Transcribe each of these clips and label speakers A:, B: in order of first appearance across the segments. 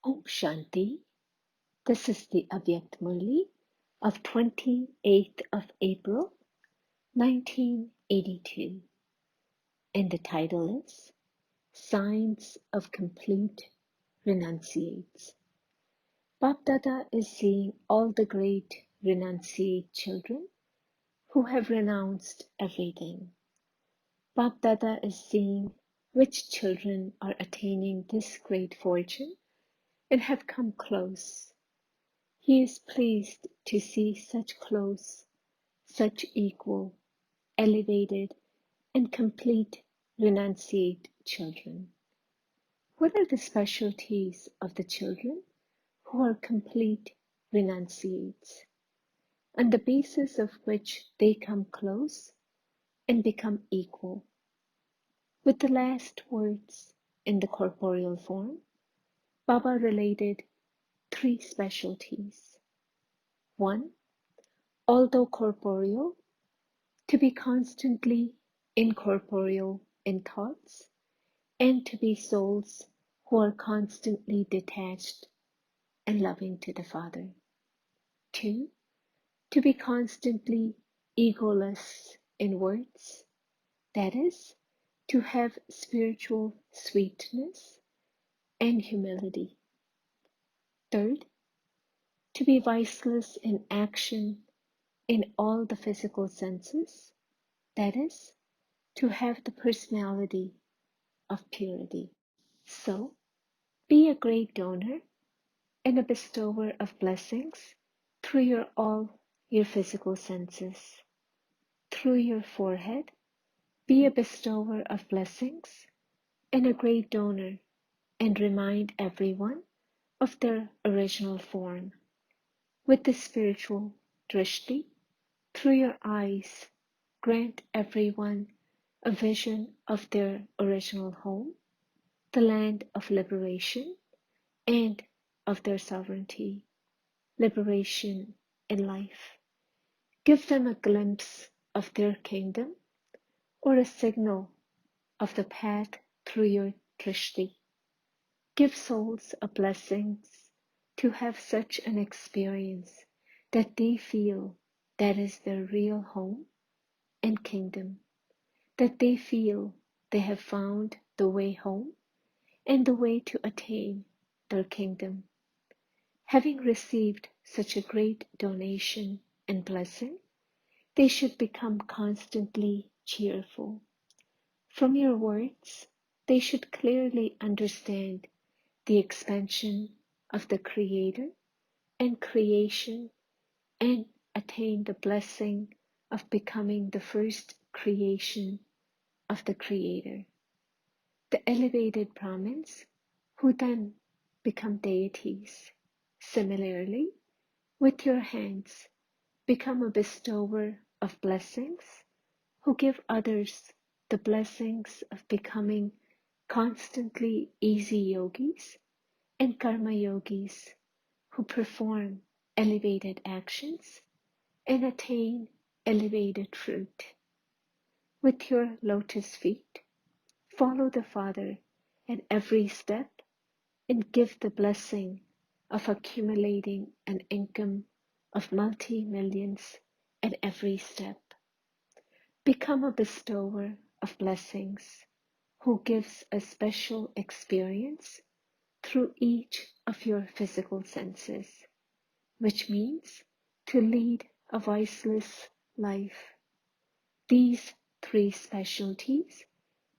A: Om Shanti. This is the Avyakt Murli of 28th of April, 1982. And the title is Signs of Complete Renunciates. Bapdada is seeing all the great renunciate children who have renounced everything. Bapdada is seeing which children are attaining this great fortune and have come close. He is pleased to see such close, such equal, elevated, and complete renunciate children. What are the specialties of the children who are complete renunciates, on the basis of which they come close and become equal? With the last words in the corporeal form, Baba related 3 specialties. 1. Although corporeal, to be constantly incorporeal in thoughts, and to be souls who are constantly detached and loving to the Father. 2. To be constantly egoless in words, that is, to have spiritual sweetness and humility. 3rd, to be viceless in action in all the physical senses, that is, to have the personality of purity. So, be a great donor and a bestower of blessings through all your physical senses. Through your forehead, be a bestower of blessings and a great donor, and remind everyone of their original form. With the spiritual drishti, through your eyes, grant everyone a vision of their original home, the land of liberation, and of their sovereignty, liberation in life. Give them a glimpse of their kingdom, or a signal of the path through your drishti. Give souls a blessing to have such an experience that they feel that is their real home and kingdom, that they feel they have found the way home and the way to attain their kingdom. Having received such a great donation and blessing, they should become constantly cheerful. From your words, they should clearly understand the expansion of the Creator and creation, and attain the blessing of becoming the first creation of the Creator. The elevated Brahmins, who then become deities. Similarly, with your hands, become a bestower of blessings, who give others the blessings of becoming constantly easy yogis and karma yogis, who perform elevated actions and attain elevated fruit. With your lotus feet, follow the Father at every step and give the blessing of accumulating an income of multi-millions at every step. Become a bestower of blessings, who gives a special experience through each of your physical senses, which means to lead a viceless life. These 3 specialties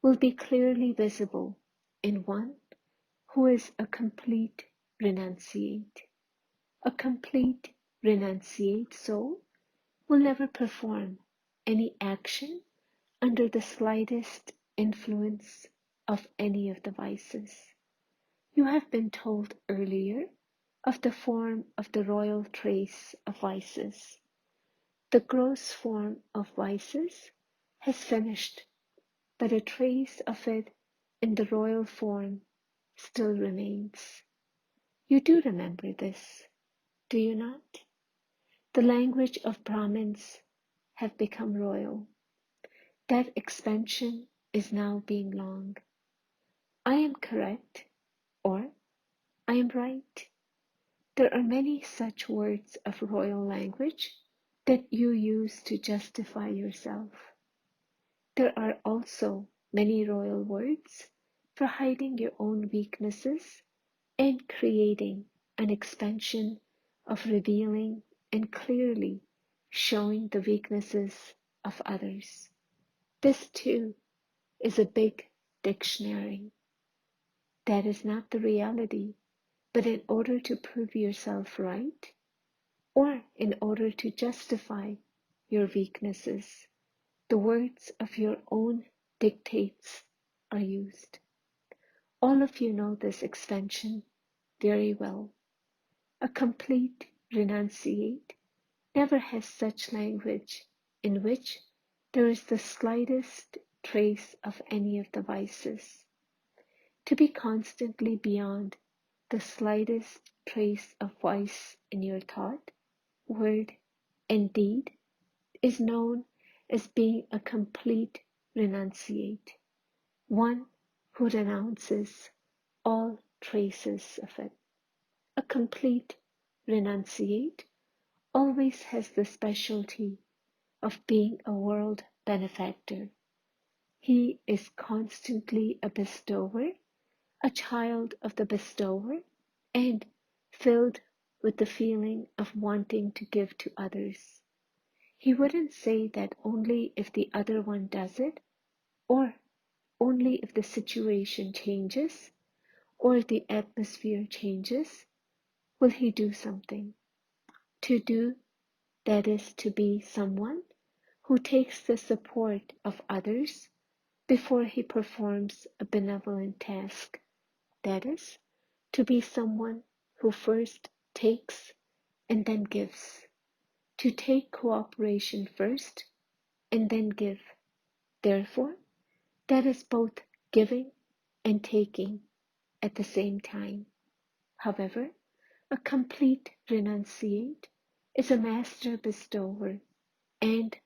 A: will be clearly visible in one who is a complete renunciate. A complete renunciate soul will never perform any action under the slightest influence of any of the vices. You have been told earlier of the form of the royal trace of vices. The gross form of vices has finished, but a trace of it in the royal form still remains. You do remember this, do you not? The language of Brahmins have become royal. That expansion is now being long. I am correct, or I am right. There are many such words of royal language that you use to justify yourself. There are also many royal words for hiding your own weaknesses and creating an expansion of revealing and clearly showing the weaknesses of others. This too is a big dictionary. That is not the reality, but in order to prove yourself right, or in order to justify your weaknesses, the words of your own dictates are used. All of you know this expansion very well. A complete renunciate never has such language in which there is the slightest trace of any of the vices. To be constantly beyond the slightest trace of vice in your thought, word, and deed is known as being a complete renunciate, one who renounces all traces of it. A complete renunciate always has the specialty of being a world benefactor. He is constantly a bestower, a child of the bestower, and filled with the feeling of wanting to give to others. He wouldn't say that only if the other one does it, or only if the situation changes, or the atmosphere changes, will he do something. To do, that is to be someone who takes the support of others before he performs a benevolent task. That is, to be someone who first takes and then gives. To take cooperation first and then give. Therefore, that is both giving and taking at the same time. However, a complete renunciate is a master bestower and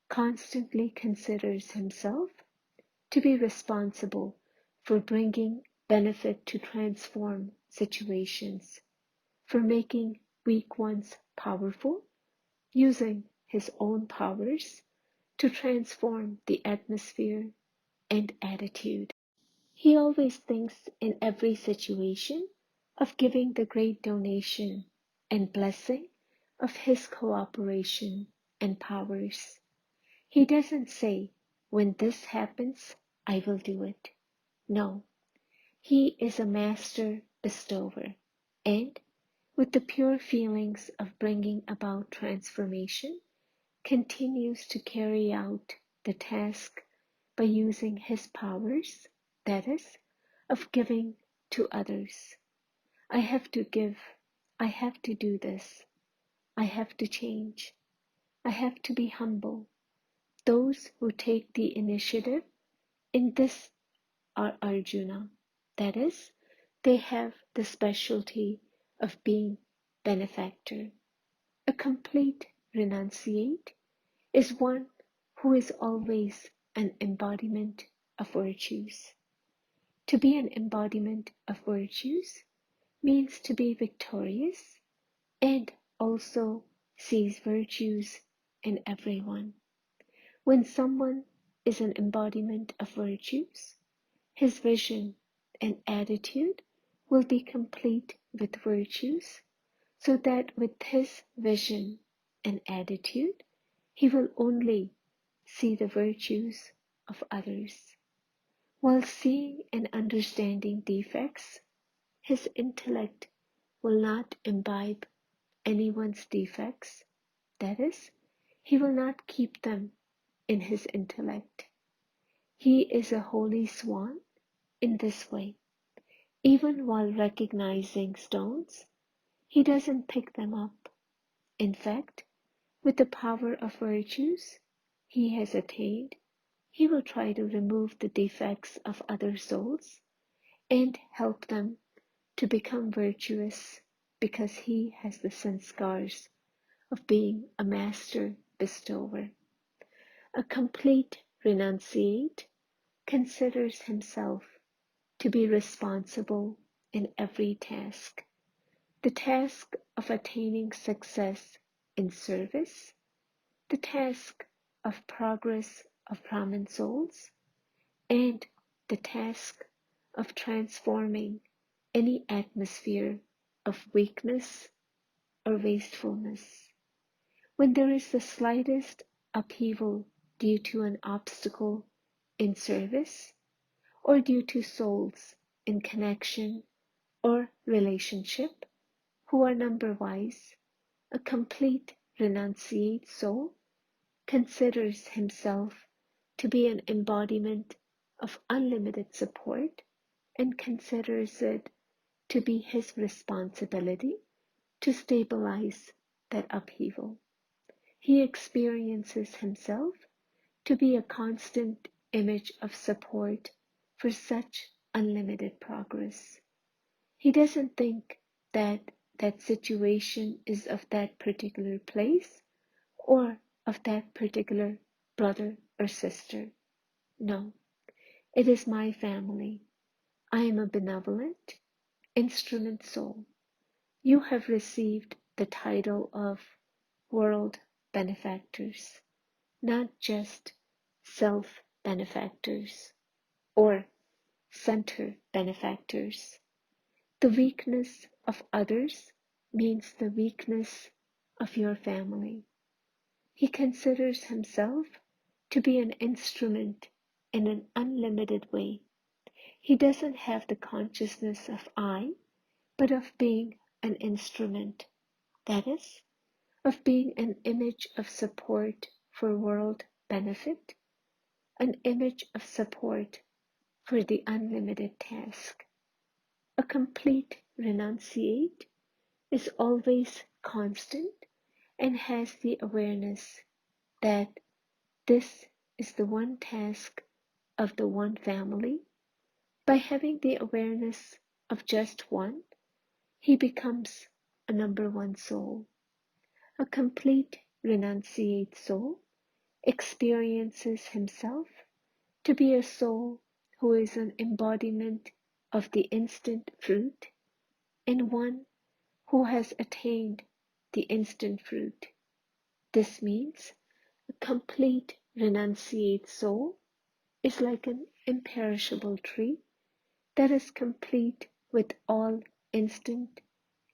A: constantly considers himself to be responsible for bringing benefit to transform situations, for making weak ones powerful, using his own powers to transform the atmosphere and attitude. He always thinks in every situation of giving the great donation and blessing of his cooperation and powers. He doesn't say, when this happens, I will do it. No, he is a master bestower, and with the pure feelings of bringing about transformation, continues to carry out the task by using his powers, that is, of giving to others. I have to give, I have to do this, I have to change, I have to be humble. Those who take the initiative in this are Arjuna, that is, they have the specialty of being benefactor. A complete renunciate is one who is always an embodiment of virtues. To be an embodiment of virtues means to be victorious and also sees virtues in everyone. When someone is an embodiment of virtues, his vision and attitude will be complete with virtues, so that with his vision and attitude, he will only see the virtues of others. While seeing and understanding defects, his intellect will not imbibe anyone's defects, that is, he will not keep them in his intellect. He is a holy swan in this way. Even while recognizing stones, he doesn't pick them up. In fact, with the power of virtues he has attained, he will try to remove the defects of other souls and help them to become virtuous, because he has the sanskars of being a master bestower. A complete renunciate considers himself to be responsible in every task. The task of attaining success in service, the task of progress of Brahman souls, and the task of transforming any atmosphere of weakness or wastefulness. When there is the slightest upheaval due to an obstacle in service, or due to souls in connection or relationship who are number-wise, a complete renunciate soul considers himself to be an embodiment of unlimited support and considers it to be his responsibility to stabilize that upheaval. He experiences himself to be a constant image of support for such unlimited progress. He doesn't think that that situation is of that particular place or of that particular brother or sister. No, it is my family. I am a benevolent instrument soul. You have received the title of world benefactors, not just self-benefactors or center benefactors. The weakness of others means the weakness of your family. He considers himself to be an instrument in an unlimited way. He doesn't have the consciousness of I, but of being an instrument, that is, of being an image of support for world benefit, an image of support for the unlimited task. A complete renunciate is always constant and has the awareness that this is the one task of the one family. By having the awareness of just one, he becomes a number one soul. A complete renunciate soul experiences himself to be a soul who is an embodiment of the instant fruit and one who has attained the instant fruit. This means a complete renunciate soul is like an imperishable tree that is complete with all instant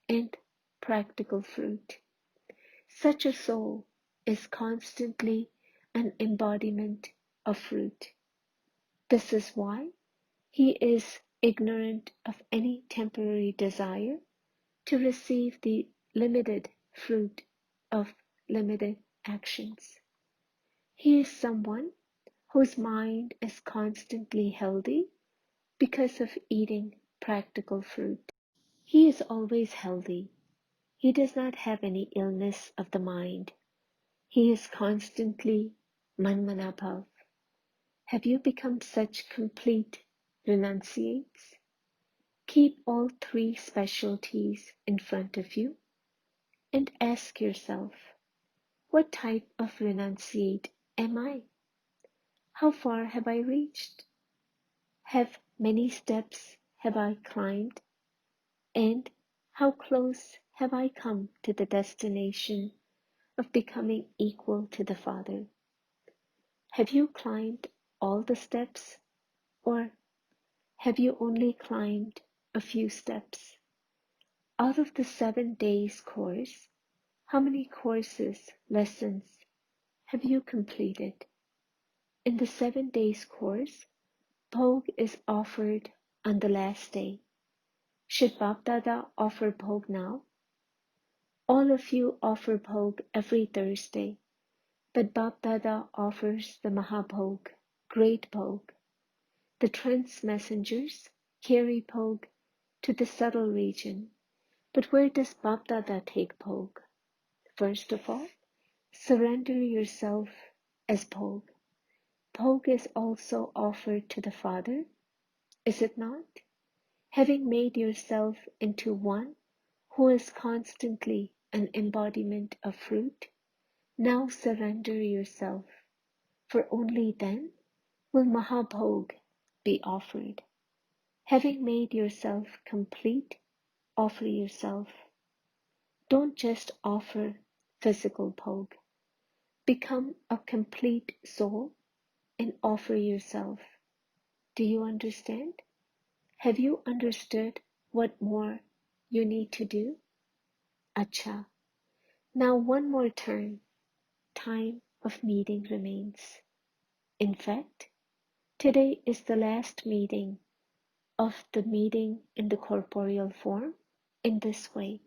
A: and practical fruit. Such a soul is constantly an embodiment of fruit. This is why he is ignorant of any temporary desire to receive the limited fruit of limited actions. He is someone whose mind is constantly healthy because of eating practical fruit. He is always healthy. He does not have any illness of the mind. He is constantly manmanabhav. Have you become such complete renunciates? Keep all three specialties in front of you and ask yourself, what type of renunciate am I? How far have I reached? Have many steps have I climbed? And how close have I come to the destination of becoming equal to the Father? Have you climbed all the steps, or have you only climbed a few steps? Out of the 7 days course, how many courses, lessons have you completed? In the 7 days course, Bhog is offered on the last day. Should Bapdada offer Bhog now? All of you offer Bhog every Thursday, but Bapdada offers the Mahabhog, great Bhog. The trance messengers carry Bhog to the subtle region, but where does Bapdada take Bhog? First of all, surrender yourself as Bhog. Bhog is also offered to the Father, is it not? Having made yourself into one who is constantly an embodiment of fruit, now surrender yourself, for only then will Mahabhog be offered. Having made yourself complete, offer yourself. Don't just offer physical poke. Become a complete soul and offer yourself. Do you understand? Have you understood what more you need to do? Acha. Now one more turn. Time of meeting remains. In fact, today is the last meeting of the meeting in the corporeal form in this way.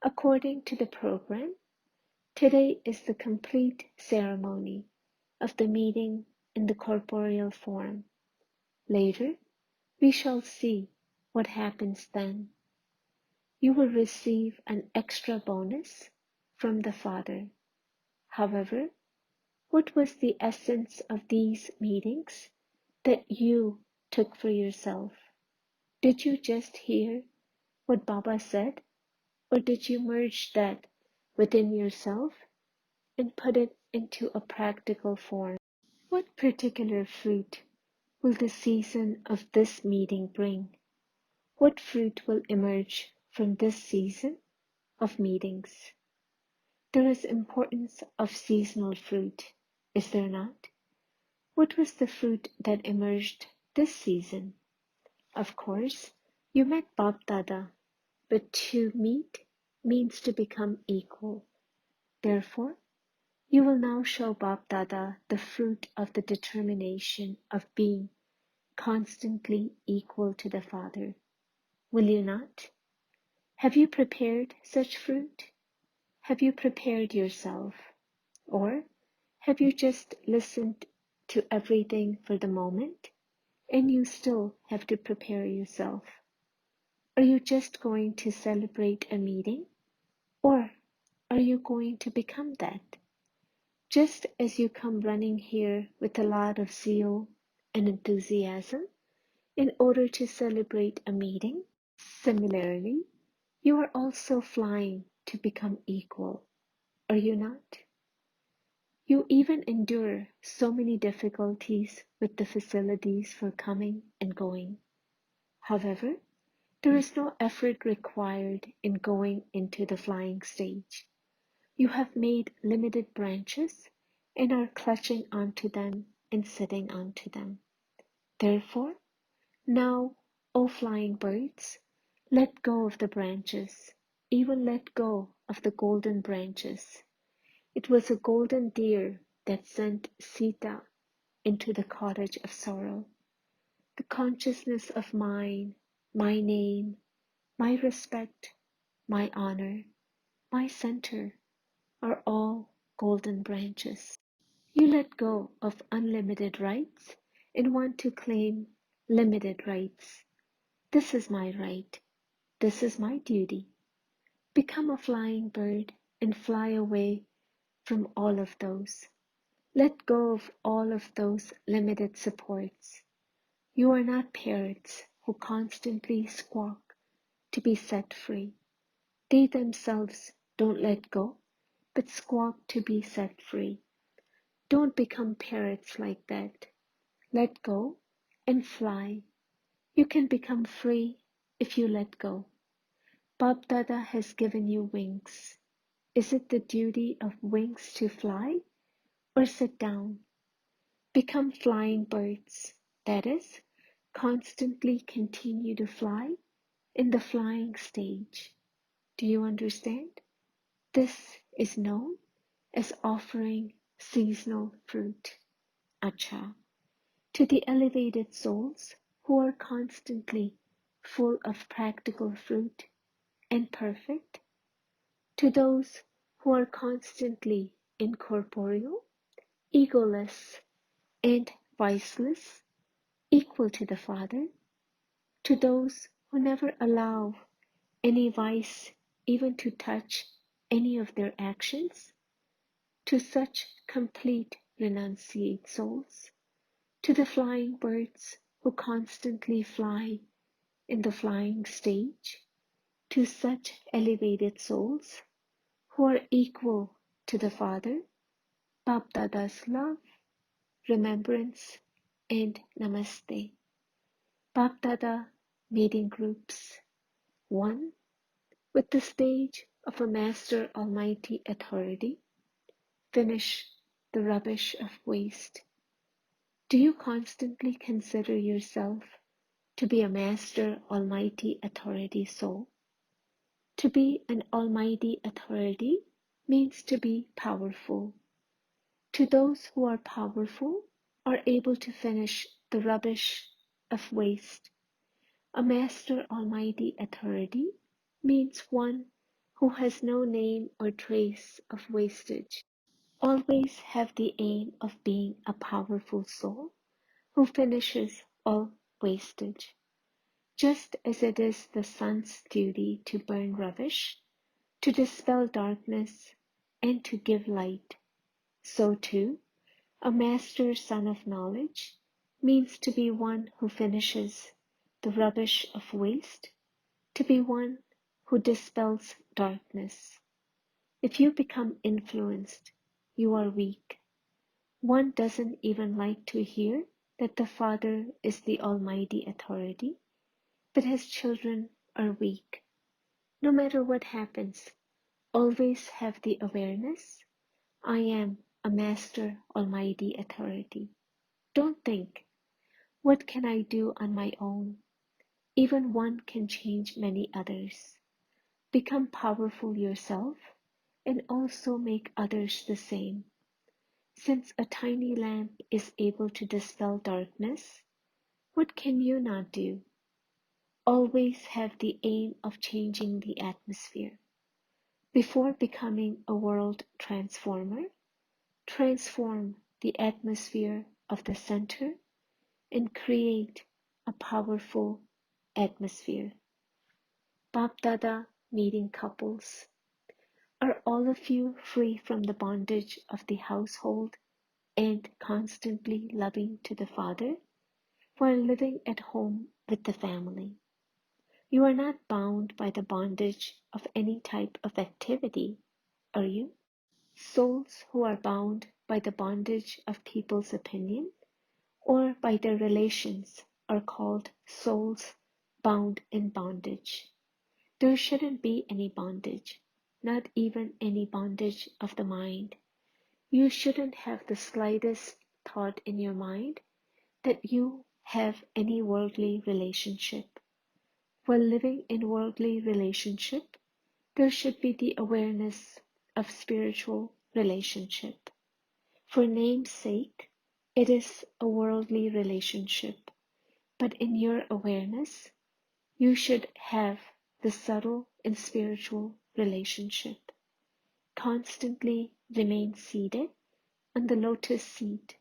A: According to the program, today is the complete ceremony of the meeting in the corporeal form. Later, we shall see what happens then. You will receive an extra bonus from the Father. However, what was the essence of these meetings that you took for yourself? Did you just hear what Baba said, or did you merge that within yourself and put it into a practical form? What particular fruit will the season of this meeting bring? What fruit will emerge from this season of meetings? There is importance of seasonal fruit, is there not? What was the fruit that emerged this season? Of course, you met Bab Dada, but to meet means to become equal. Therefore, you will now show Bab Dada the fruit of the determination of being constantly equal to the Father. Will you not? Have you prepared such fruit? Have you prepared yourself? Or have you just listened to everything for the moment and you still have to prepare yourself? Are you just going to celebrate a meeting? Or are you going to become that? Just as you come running here with a lot of zeal and enthusiasm in order to celebrate a meeting, similarly, you are also flying to become equal, are you not? You even endure so many difficulties with the facilities for coming and going. However, there is no effort required in going into the flying stage. You have made limited branches and are clutching onto them and sitting onto them. Therefore, now, O flying birds, let go of the branches, even let go of the golden branches. It was a golden deer that sent Sita into the cottage of sorrow. The consciousness of mine, my name, my respect, my honor, my center are all golden branches. You let go of unlimited rights and want to claim limited rights. This is my right. This is my duty. Become a flying bird and fly away from all of those. Let go of all of those limited supports. You are not parrots who constantly squawk to be set free. They themselves don't let go, but squawk to be set free. Don't become parrots like that. Let go and fly. You can become free if you let go. Bab Dada has given you wings. Is it the duty of wings to fly or sit down? Become flying birds, that is, constantly continue to fly in the flying stage. Do you understand? This is known as offering seasonal fruit, acha, to the elevated souls who are constantly full of practical fruit and perfect, to those who are constantly incorporeal, egoless, and viceless, equal to the Father, to those who never allow any vice even to touch any of their actions, to such complete renunciate souls, to the flying birds who constantly fly in the flying stage, to such elevated souls who are equal to the Father, Bab Dada's love, remembrance, and namaste. Bapdada meeting groups. 1. With the stage of a Master Almighty Authority, finish the rubbish of waste. Do you constantly consider yourself to be a Master Almighty Authority soul? To be an Almighty Authority means to be powerful. To those who are powerful, are able to finish the rubbish of waste. A Master Almighty Authority means one who has no name or trace of wastage. Always have the aim of being a powerful soul who finishes all wastage. Just as it is the sun's duty to burn rubbish, to dispel darkness, and to give light, so too, a Master Son of Knowledge means to be one who finishes the rubbish of waste, to be one who dispels darkness. If you become influenced, you are weak. One doesn't even like to hear that the Father is the Almighty Authority, but his children are weak. No matter what happens, always have the awareness, I am a Master Almighty Authority. Don't think, what can I do on my own? Even one can change many others. Become powerful yourself and also make others the same. Since a tiny lamp is able to dispel darkness, what can you not do? Always have the aim of changing the atmosphere. Before becoming a world transformer, transform the atmosphere of the center and create a powerful atmosphere. Bapdada meeting couples. Are all of you free from the bondage of the household and constantly loving to the Father while living at home with the family? You are not bound by the bondage of any type of activity, are you? Souls who are bound by the bondage of people's opinion or by their relations are called souls bound in bondage. There shouldn't be any bondage, not even any bondage of the mind. You shouldn't have the slightest thought in your mind that you have any worldly relationship. While living in worldly relationship, there should be the awareness of spiritual relationship. For name's sake, it is a worldly relationship, but in your awareness, you should have the subtle and spiritual relationship. Constantly remain seated on the lotus seat.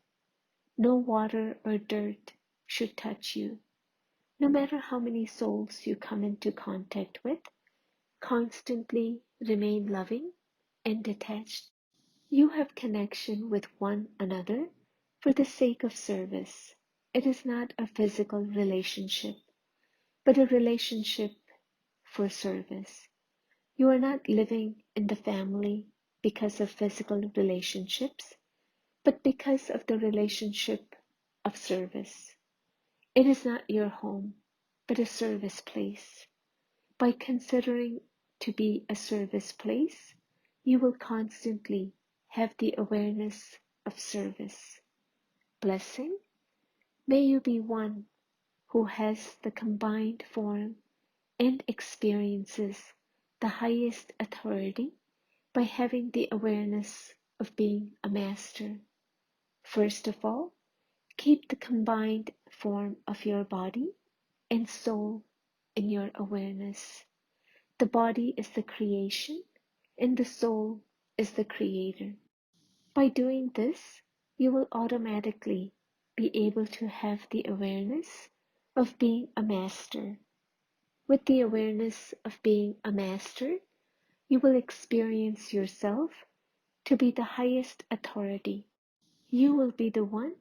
A: No water or dirt should touch you. No matter how many souls you come into contact with, constantly remain loving and detached. You have connection with one another for the sake of service. It is not a physical relationship, but a relationship for service. You are not living in the family because of physical relationships, but because of the relationship of service. It is not your home, but a service place. By considering to be a service place, you will constantly have the awareness of service. Blessing, may you be one who has the combined form and experiences the highest authority by having the awareness of being a master. First of all, keep the combined form of your body and soul in your awareness. The body is the creation and the soul is the creator. By doing this, you will automatically be able to have the awareness of being a master. With the awareness of being a master, you will experience yourself to be the highest authority. You will be the one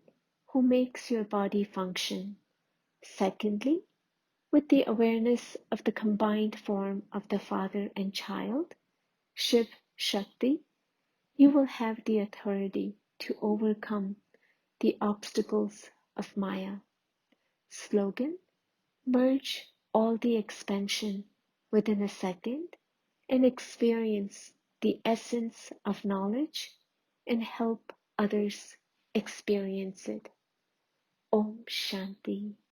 A: who makes your body function. Secondly, with the awareness of the combined form of the Father and Child, Shiv Shakti, you will have the authority to overcome the obstacles of Maya. Slogan, Merge all the expansion within a second and experience the essence of knowledge and help others experience it. Om Shanti.